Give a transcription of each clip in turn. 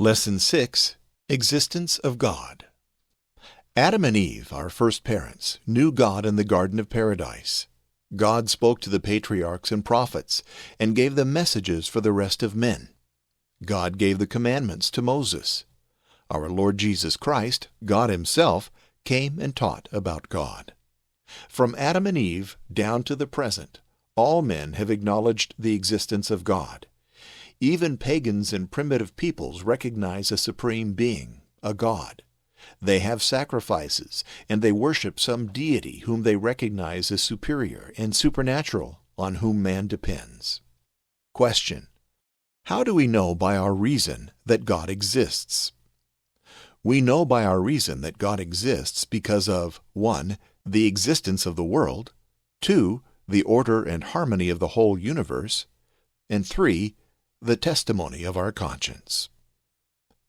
Lesson 6. Existence of God. Adam and Eve, our first parents, knew God in the Garden of Paradise. God spoke to the patriarchs and prophets and gave them messages for the rest of men. God gave the commandments to Moses. Our Lord Jesus Christ, God Himself, came and taught about God. From Adam and Eve down to the present, all men have acknowledged the existence of God. Even pagans and primitive peoples recognize a supreme being, a God. They have sacrifices, and they worship some deity whom they recognize as superior and supernatural, on whom man depends. Question: how do we know by our reason that God exists? We know by our reason that God exists because of 1. The existence of the world, 2. The order and harmony of the whole universe, and 3. The testimony of our conscience.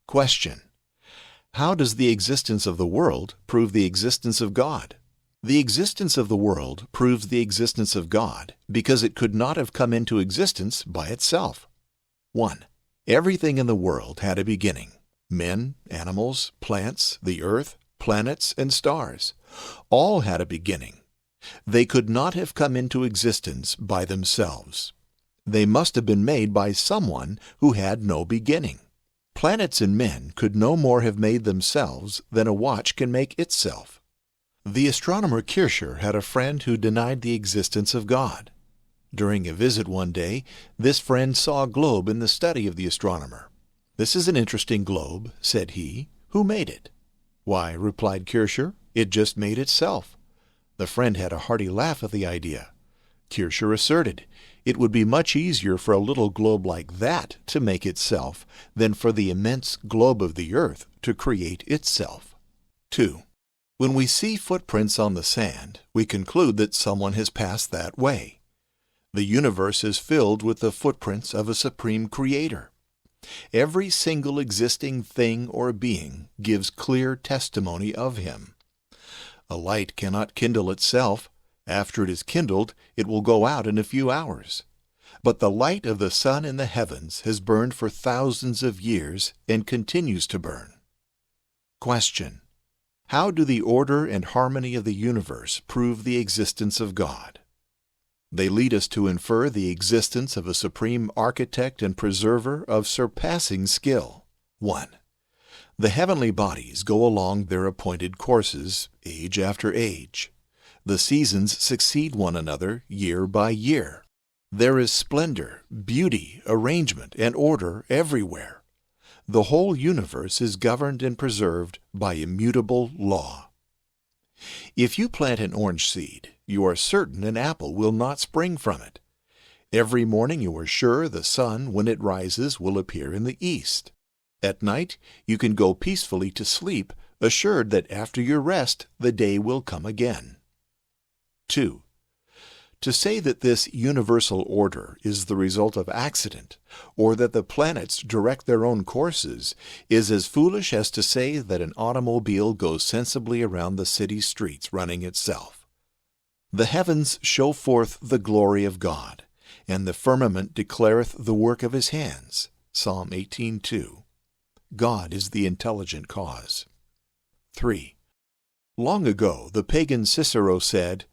Question: how does the existence of the world prove the existence of God? The existence of the world proves the existence of God because it could not have come into existence by itself. 1. Everything in the world had a beginning. Men, animals, plants, the earth, planets, and stars. All had a beginning. They could not have come into existence by themselves. They must have been made by someone who had no beginning. Planets and men could no more have made themselves than a watch can make itself. The astronomer Kircher had a friend who denied the existence of God. During a visit one day, this friend saw a globe in the study of the astronomer. "This is an interesting globe," said he. "Who made it?" "Why," replied Kircher, "it just made itself." The friend had a hearty laugh at the idea. Kircher asserted, it would be much easier for a little globe like that to make itself than for the immense globe of the earth to create itself. 2. When we see footprints on the sand, we conclude that someone has passed that way. The universe is filled with the footprints of a supreme creator. Every single existing thing or being gives clear testimony of Him. A light cannot kindle itself. After it is kindled, it will go out in a few hours. But the light of the sun in the heavens has burned for thousands of years and continues to burn. Question: how do the order and harmony of the universe prove the existence of God? They lead us to infer the existence of a supreme architect and preserver of surpassing skill. 1. The heavenly bodies go along their appointed courses, age after age. The seasons succeed one another year by year. There is splendor, beauty, arrangement, and order everywhere. The whole universe is governed and preserved by immutable law. If you plant an orange seed, you are certain an apple will not spring from it. Every morning you are sure the sun, when it rises, will appear in the east. At night you can go peacefully to sleep, assured that after your rest the day will come again. 2. To say that this universal order is the result of accident, or that the planets direct their own courses, is as foolish as to say that an automobile goes sensibly around the city streets running itself. The heavens show forth the glory of God, and the firmament declareth the work of His hands. Psalm 18:2. God is the intelligent cause. 3. Long ago the pagan Cicero said,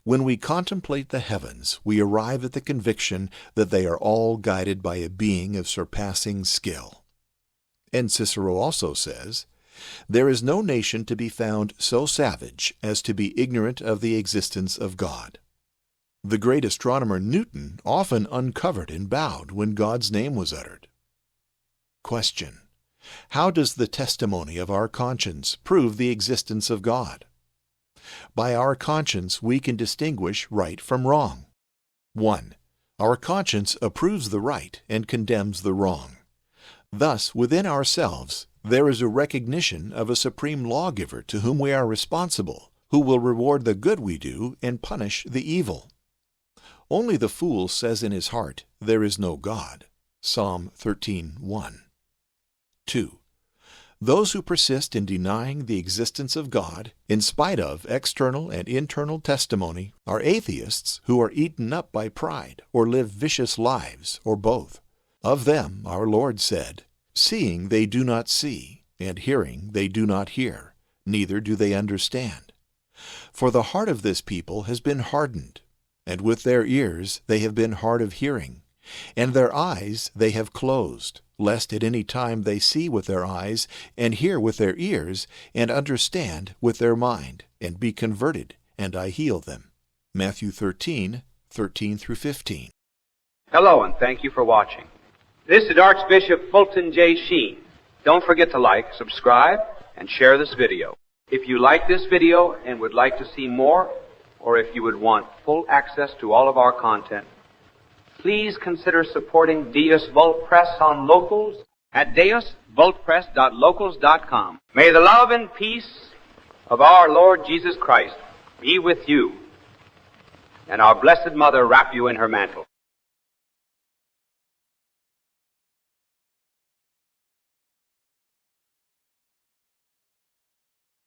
"When we contemplate the heavens, we arrive at the conviction that they are all guided by a being of surpassing skill." And Cicero also says, "There is no nation to be found so savage as to be ignorant of the existence of God." The great astronomer Newton often uncovered and bowed when God's name was uttered. Question: how does the testimony of our conscience prove the existence of God? By our conscience we can distinguish right from wrong. 1. Our conscience approves the right and condemns the wrong. Thus, within ourselves, there is a recognition of a supreme lawgiver to whom we are responsible, who will reward the good we do and punish the evil. Only the fool says in his heart, "There is no God." Psalm 13:1. 2. Those who persist in denying the existence of God, in spite of external and internal testimony, are atheists who are eaten up by pride or live vicious lives, or both. Of them our Lord said, Seeing they do not see, and hearing they do not hear, neither do they understand. For the heart of this people has been hardened, and with their ears they have been hard of hearing, and their eyes they have closed, lest at any time they see with their eyes, and hear with their ears, and understand with their mind, and be converted, and I heal them. Matthew 13:13-15. Hello, and thank you for watching. This is Archbishop Fulton J. Sheen. Don't forget to like, subscribe, and share this video. If you like this video and would like to see more, or if you would want full access to all of our content, please consider supporting Deus Vult Press on Locals at deusvultpress.locals.com. May the love and peace of our Lord Jesus Christ be with you, and our Blessed Mother wrap you in her mantle.